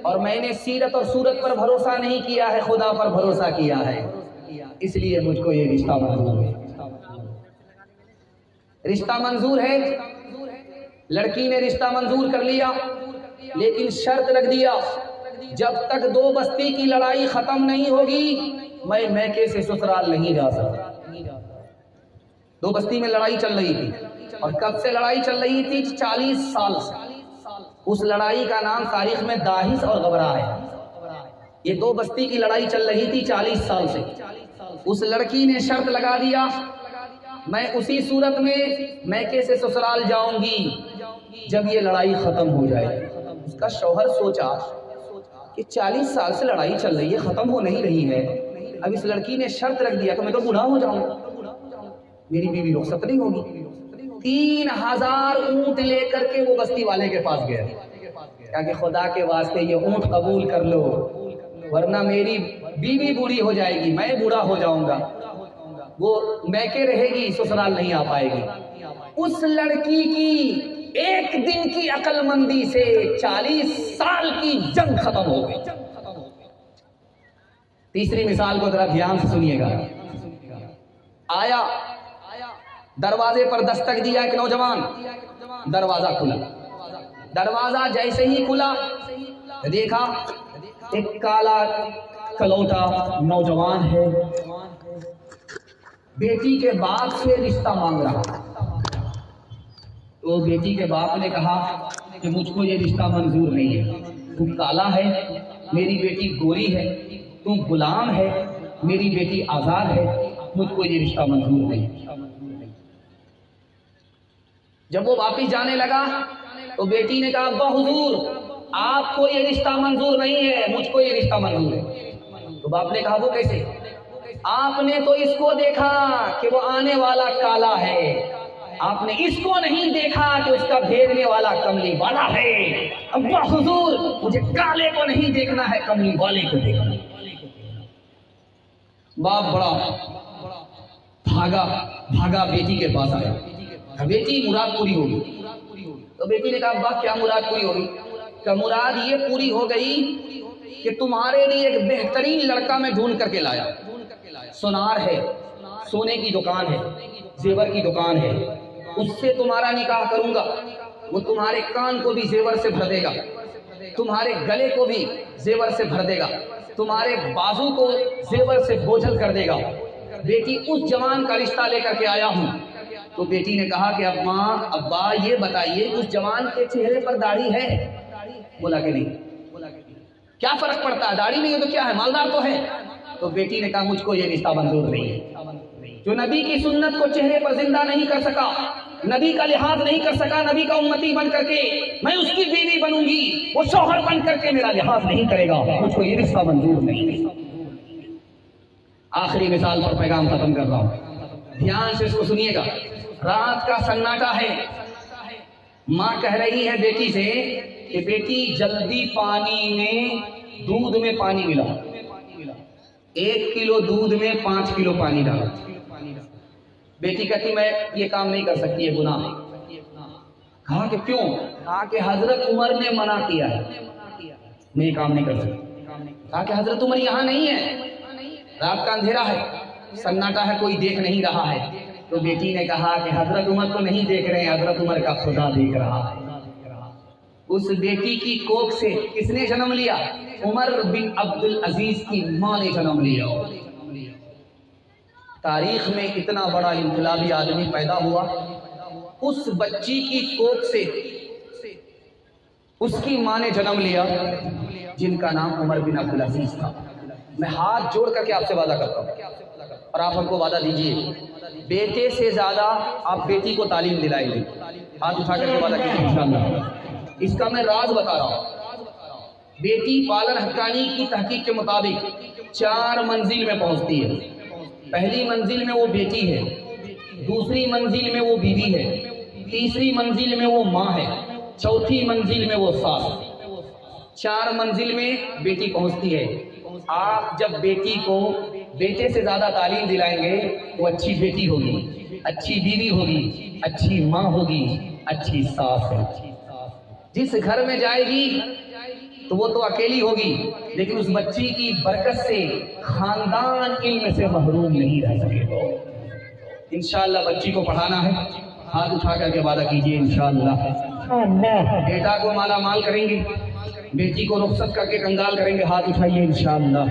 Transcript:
اور میں نے سیرت اور صورت پر بھروسہ نہیں کیا ہے، خدا پر بھروسہ کیا ہے، اس لیے مجھ کو یہ رشتہ منظور ہے۔ رشتہ منظور ہے، لڑکی نے رشتہ منظور کر لیا، لیکن شرط رکھ دیا جب تک دو بستی کی لڑائی ختم نہیں ہوگی میں میکے سے سسرال نہیں جا سکتا۔ دو بستی میں لڑائی چل رہی تھی، اور کب سے لڑائی چل رہی تھی؟ 40 سال سے۔ اس لڑائی کا نام تاریخ میں داہس اور غبرہ ہے۔ یہ دو بستی کی لڑائی چل رہی تھی 40 سال سے۔ اس لڑکی نے شرط لگا دیا میں اسی صورت میں میکے سے سسرال جاؤں گی جب یہ لڑائی ختم ہو جائے۔ اس کا شوہر سوچا کہ 40 سال سے لڑائی چل رہی ہے، ختم ہو نہیں رہی ہے، اب اس لڑکی نے شرط رکھ دیا تو میں تو بوڑھا ہو جاؤں گا، میری بیوی رخصت نہیں ہوگی۔ 3000 اونٹ لے کر کے وہ بستی والے کے پاس گیا کہ خدا کے واسطے یہ اونٹ قبول کر لو ورنہ میری بیوی بوڑھی ہو جائے گی، میں بوڑھا ہو جاؤں گا، وہ میکے رہے گی، سسرال نہیں آ پائے گی۔ اس لڑکی کی ایک دن کی عقل مندی سے 40 سال کی جنگ ختم ہو گئی۔ تیسری مثال کو ذرا دھیان سے سنیے گا۔ آیا دروازے پر دستک دیا ایک نوجوان، دروازہ کھلا، دروازہ جیسے ہی کھلا دیکھا ایک کالا کلوٹا نوجوان ہے، بیٹی کے باپ سے رشتہ مانگ رہا۔ تو بیٹی کے باپ نے کہا کہ مجھ کو یہ رشتہ منظور نہیں ہے، تو کالا ہے، میری بیٹی گوری ہے، تو غلام ہے، میری بیٹی آزاد ہے، مجھ کو یہ رشتہ منظور نہیں۔ جب وہ واپس جانے لگا تو بیٹی نے کہا ابا حضور آپ کو یہ رشتہ منظور نہیں ہے، مجھ کو یہ رشتہ منظور ہے۔ تو باپ نے کہا وہ کیسے؟ آپ نے تو اس کو دیکھا کہ وہ آنے والا کالا ہے، آپ نے اس کو نہیں دیکھا کہ اس کا بھیجنے والا کملی والا ہے۔ ابا حضور مجھے کالے کو نہیں دیکھنا ہے، کملی والے کو دیکھنا ہے۔ باپ بڑا بھاگا بیٹی کے پاس آیا، بیٹی مراد پوری ہوگی۔ تو بیٹی نے کہا ابا کیا مراد پوری ہوگی؟ کہ مراد یہ پوری ہو گئی کہ تمہارے لیے ایک بہترین لڑکا میں ڈھونڈ کر کے لایا، سونار ہے، سونے کی دکان ہے، زیور کی دکان ہے، اس سے تمہارا نکاح کروں گا، وہ تمہارے کان کو بھی زیور سے بھر دے گا، تمہارے گلے کو بھی زیور سے بھر دے گا، تمہارے بازو کو زیور سے بوجھل کر دے گا۔ بیٹی اس جوان کا رشتہ لے کر کے آیا ہوں۔ تو بیٹی نے کہا کہ ابا یہ بتائیے اس جوان کے چہرے پر داڑھی ہے؟ بولا کہ نہیں۔ کیا فرق پڑتا ہے، داڑھی نہیں ہے تو کیا ہے، مالدار تو ہے۔ تو بیٹی نے کہا مجھ کو یہ رشتہ منظور نہیں ہے، جو نبی کی سنت کو چہرے پر زندہ نہیں کر سکا، نبی کا لحاظ نہیں کر سکا، نبی کا امتی بن کر کے میں اس کی بیوی بنوں گی، وہ شوہر بن کر کے میرا لحاظ نہیں کرے گا، مجھ کو یہ رشتہ منظور نہیں ہے۔ آخری مثال پر پیغام ختم کر رہا ہوں، دھیان سے اس کو سنیے گا۔ رات کا سناٹا ہے، ماں کہہ رہی ہے بیٹی سے کہ بیٹی جلدی پانی میں دودھ میں پانی ملا، 1 کلو دودھ میں 5 کلو پانی ڈالا۔ بیٹی کہتی میں یہ کام نہیں کر سکتی، یہ گناہ ہے۔ کہا کہ کیوں؟ کہا کہ حضرت عمر نے منع کیا ہے، میں یہ کام نہیں کر سکتی۔ کہا کہ حضرت عمر یہاں نہیں ہے، رات کا اندھیرا ہے، سناٹا ہے، کوئی دیکھ نہیں رہا ہے۔ تو بیٹی نے کہا کہ حضرت عمر تو نہیں دیکھ رہے ہیں، حضرت عمر کا خدا دیکھ رہا ہے۔ اس بیٹی کی کوکھ سے کس نے جنم لیا؟ عمر بن عبد العزیز کی ماں نے جنم لیا۔ تاریخ میں اتنا بڑا انقلابی آدمی پیدا ہوا، اس بچی کی کوکھ سے اس کی ماں نے جنم لیا جن کا نام عمر بن عبد العزیز تھا۔ میں ہاتھ جوڑ کر کے آپ سے وعدہ کرتا ہوں اور آپ ہم کو وعدہ دیجئے، بیٹے سے زیادہ آپ بیٹی کو تعلیم دلائیں گے۔ ہاتھ اٹھا کر کے وعدہ کیجئے انشاءاللہ۔ اس کا میں راز بتا رہا ہوں۔ بیٹی پالن حقانی کی تحقیق کے مطابق 4 منزل میں پہنچتی ہے۔ پہلی منزل میں وہ بیٹی ہے، دوسری منزل میں وہ بیوی ہے، تیسری منزل میں وہ ماں ہے، چوتھی منزل میں وہ ساس۔ 4 منزل میں بیٹی پہنچتی ہے۔ آپ جب بیٹی کو بیٹے سے زیادہ تعلیم دلائیں گے وہ اچھی بیٹی ہوگی، اچھی بیوی ہوگی، اچھی ماں ہوگی، اچھی ساس ہے۔ جس گھر میں جائے گی تو وہ تو اکیلی ہوگی، لیکن اس بچی کی برکت سے خاندان علم سے محروم نہیں رہ سکے گا۔ انشاءاللہ بچی کو پڑھانا ہے، ہاتھ اٹھا کر کے وعدہ کیجئے انشاءاللہ۔ بیٹا کو مالا مال کریں گے، بیٹی کو رخصت کر کے کنگال کریں گے، ہاتھ اٹھائیے انشاءاللہ۔